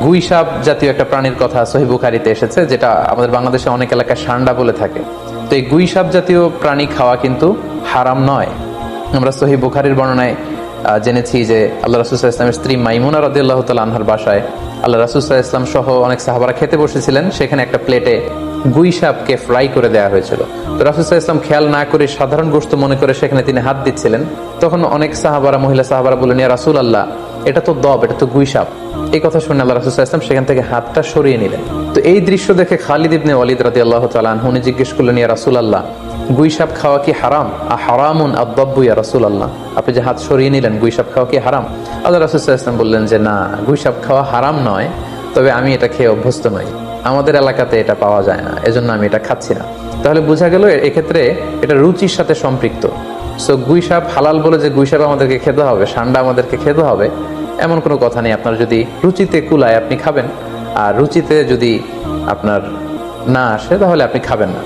গুই সাপ জাতীয় একটা প্রাণীর কথা সহিহ বুখারীতে এসেছে, যেটা আমাদের বাংলাদেশে অনেক এলাকায় সান্ডা বলে থাকে। তো এই গুই সাপ জাতীয় প্রাণী খাওয়া কিন্তু হারাম নয়। আমরা সহিহ বুখারীর বর্ণনায় জেনেছি যে আল্লাহ রাসূল সাল্লাল্লাহু আলাইহি ওয়াসাল্লামের স্ত্রী মাইমুনা রাদিয়াল্লাহু তাআলা আনহার বাসায় আল্লাহ রাসূল সাল্লাল্লাহু আলাইহি ওয়াসাল্লাম সহ অনেক সাহাবারা খেতে বসেছিলেন। সেখানে একটা প্লেটে গুই সাপকে ফ্রাই করে দেওয়া হয়েছিল। তো রাসূল সাল্লাল্লাহু আলাইহি ওয়াসাল্লাম খেয়াল না করে সাধারণ গোশত মনে করে সেখানে তিনি হাত দিচ্ছিলেন। তখন অনেক সাহাবারা, মহিলা সাহাবারা বললেন, ইয়া রাসূলুল্লাহ, এটা তো দব, এটা তো গুই সাপ। এই কথা শুনে আল্লাহ রাসূল সাল্লাল্লাহু আলাইহি ওয়াসাল্লাম সেখান থেকে হাতটা সরিয়ে নিলেন। তো এই দৃশ্য দেখে খালিদ ইবনে ওয়ালিদ রাদিয়াল্লাহু তাআলা আনহু উনি জিজ্ঞেস করলেন, ইয়া রাসূলুল্লাহ, গুই সাপ খাওয়া কি হারাম? হারামুন আদ-দাব্বু ইয়া রাসূলুল্লাহ, আপনি যে হাত সরিয়ে নিলেন, গুই সাপ খাওয়া কি হারাম? আল্লাহ রাসূল সাল্লাল্লাহু আলাইহি ওয়াসাল্লাম বললেন যে না, গুই সাপ খাওয়া হারাম নয়, তবে আমি এটা খেয়ে অভ্যস্ত নই, আমাদের এলাকাতে এটা পাওয়া যায় না, এজন্য আমি এটা খাচ্ছি না। তাহলে বোঝা গেল এক্ষেত্রে এটা রুচির সাথে সম্পৃক্ত। সো গুই সাপ হালাল বলে যে গুই সাপ আমাদেরকে খেতে হবে, সান্ডা আমাদেরকে খেতে হবে, এমন কোনো কথা নেই। আপনার যদি রুচিতে কুলায় আপনি খাবেন, আর রুচিতে যদি আপনার না আসে তাহলে আপনি খাবেন না।